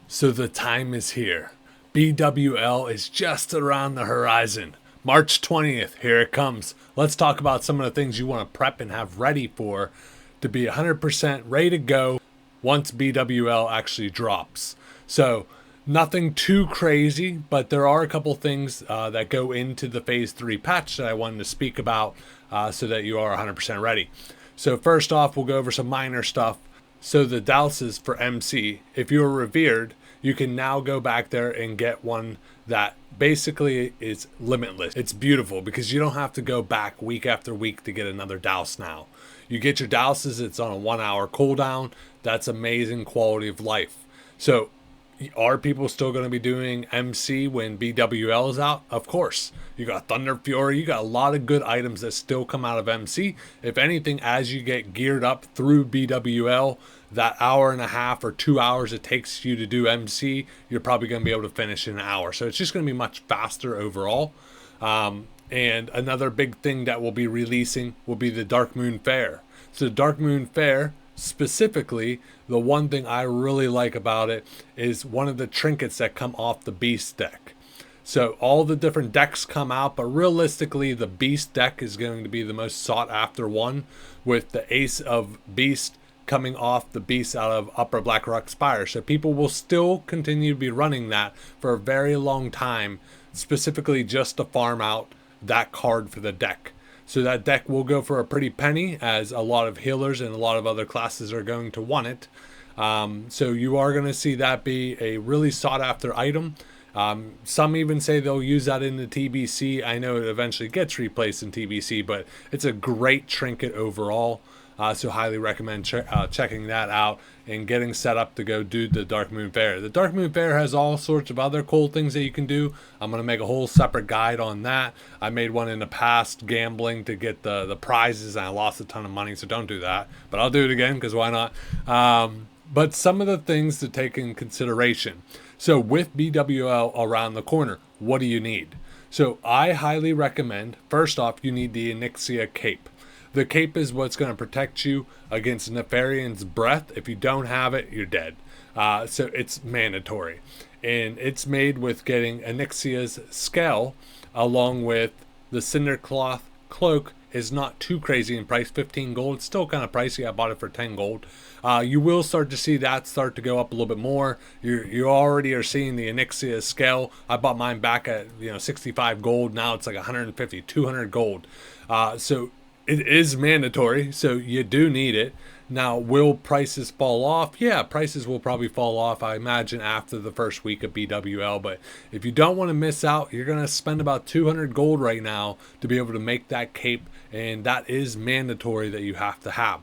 So the time is here. BWL is just around the horizon. March 20th, here it comes. Let's talk about some of the things you want to prep and have ready for to be 100% ready to go once BWL actually drops. So nothing too crazy, but there are a couple things that go into the Phase 3 patch that I wanted to speak about so that you are 100% ready. So first off, we'll go over some minor stuff. So the douses for MC, if you're revered, you can now go back there and get one that basically is limitless. It's beautiful because you don't have to go back week after week to get another douse now. You get your douses, it's on a 1 hour cooldown. That's amazing quality of life. So are people still going to be doing MC when BWL is out? Of course. You got Thunder Fury. You got a lot of good items that still come out of MC. If anything, as you get geared up through BWL, that hour and a half or 2 hours it takes you to do MC, you're probably going to be able to finish in an hour. So it's just going to be much faster overall. And another big thing that we'll be releasing will be the Darkmoon Faire. So the Darkmoon Faire, specifically, the one thing I really like about it is one of the trinkets that come off the Beast deck. So all the different decks come out, but realistically the Beast deck is going to be the most sought after one, with the Ace of Beast coming off the Beast out of Upper Blackrock Spire. So people will still continue to be running that for a very long time, specifically just to farm out that card for the deck. So that deck will go for a pretty penny, as a lot of healers and a lot of other classes are going to want it. So you are going to see that be a really sought after item. Some even say they'll use that in the TBC. I know it eventually gets replaced in TBC, but it's a great trinket overall. So highly recommend checking that out and getting set up to go do the Darkmoon Faire. The Darkmoon Faire has all sorts of other cool things that you can do. I'm going to make a whole separate guide on that. I made one in the past gambling to get the prizes, and I lost a ton of money, so don't do that. But I'll do it again because why not? But some of the things to take in consideration. So with BWL around the corner, what do you need? So I highly recommend, first off, you need the Onyxia Cape. The cape is what's going to protect you against Nefarian's breath. If you don't have it, you're dead. So it's mandatory. And it's made with getting Onyxia's Scale along with the Cindercloth Cloak. Is not too crazy in price, 15 gold. It's still kind of pricey. I bought it for 10 gold. You will start to see that start to go up a little bit more. You already are seeing the Onyxia Scale. I bought mine back at 65 gold. Now it's like 150, 200 gold. So it is mandatory, so you do need it. Now, will prices fall off? Yeah, prices will probably fall off, I imagine, after the first week of BWL. But if you don't want to miss out, you're going to spend about 200 gold right now to be able to make that cape, and that is mandatory that you have to have.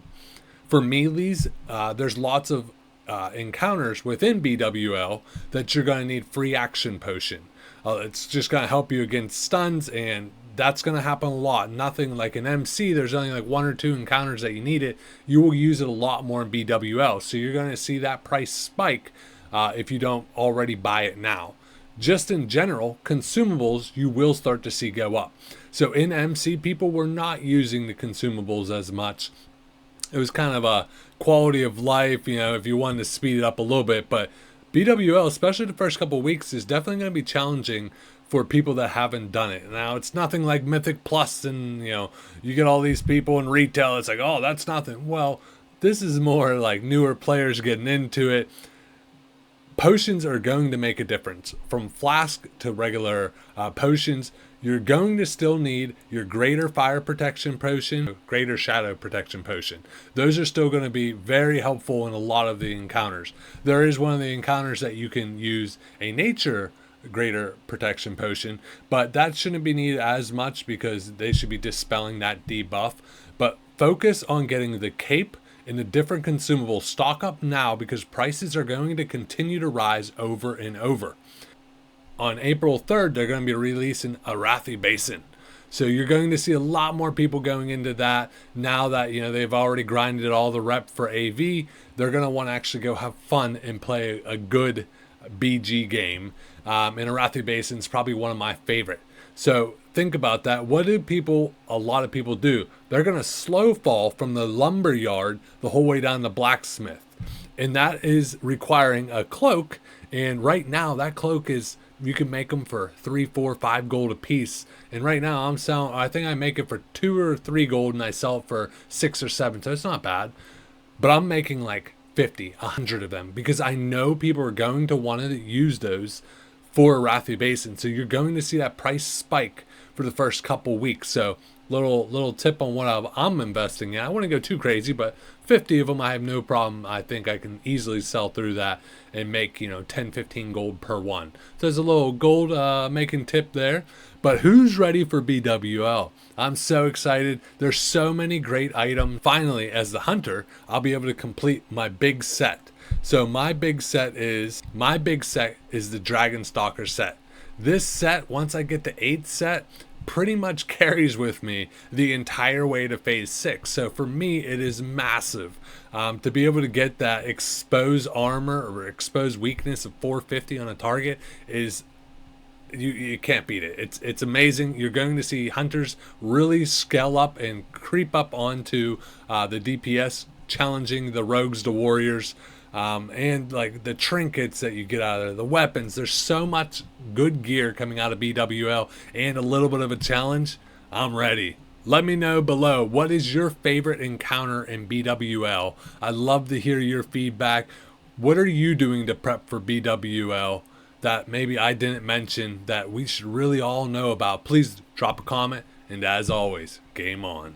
For melees, there's lots of encounters within BWL that you're going to need free action potion. It's just going to help you against stuns, and that's going to happen a lot. Nothing like an MC, there's only like 1 or 2 encounters that you need it. You will use it a lot more in BWL. So you're going to see that price spike if you don't already buy it now. Just in general, consumables you will start to see go up. So in MC, people were not using the consumables as much. It was kind of a quality of life, if you wanted to speed it up a little bit. But BWL, especially the first couple of weeks, is definitely going to be challenging for people that haven't done it. Now, it's nothing like Mythic Plus and, you get all these people in retail. It's like, oh, that's nothing. Well, this is more like newer players getting into it. Potions are going to make a difference. From flask to regular potions, you're going to still need your greater fire protection potion, greater shadow protection potion. Those are still going to be very helpful in a lot of the encounters. There is one of the encounters that you can use a nature greater protection potion, but that shouldn't be needed as much because they should be dispelling that debuff. But focus on getting the cape and the different consumables. Stock up now because prices are going to continue to rise over and over. On April 3rd, they're going to be releasing Arathi Basin. So you're going to see a lot more people going into that now that they've already grinded all the rep for AV. They're going to want to actually go have fun and play a good BG game. And Arathi Basin is probably one of my favorite. So think about that. What do a lot of people do? They're going to slow fall from the lumber yard the whole way down to blacksmith. and that is requiring a cloak. And right now, that cloak is, you can make them for 3, 4, 5 gold a piece. And right now, I'm selling, I think I make it for 2 or 3 gold, and I sell it for 6 or 7. So it's not bad. But I'm making like 50, 100 of them because I know people are going to want to use those for Arathi Basin. So you're going to see that price spike for the first couple weeks. So little tip on what I'm investing in. I wouldn't go too crazy, but 50 of them I have no problem. I think I can easily sell through that and make 10, 15 gold per one. So there's a little gold making tip there. But who's ready for BWL? I'm so excited. There's so many great items. Finally, as the hunter, I'll be able to complete my big set. So my big set is the Dragon Stalker set. This set, once I get the 8th set, pretty much carries with me the entire way to phase 6. So for me, it is massive. To be able to get that exposed armor or exposed weakness of 450 on a target is, you can't beat it. It's amazing. You're going to see hunters really scale up and creep up onto the DPS, challenging the rogues, the warriors, and like the trinkets that you get out of there, the weapons. There's so much good gear coming out of BWL and a little bit of a challenge. I'm ready. Let me know below, what is your favorite encounter in BWL? I'd love to hear your feedback. What are you doing to prep for BWL that maybe I didn't mention that we should really all know about? Please drop a comment, and as always, game on.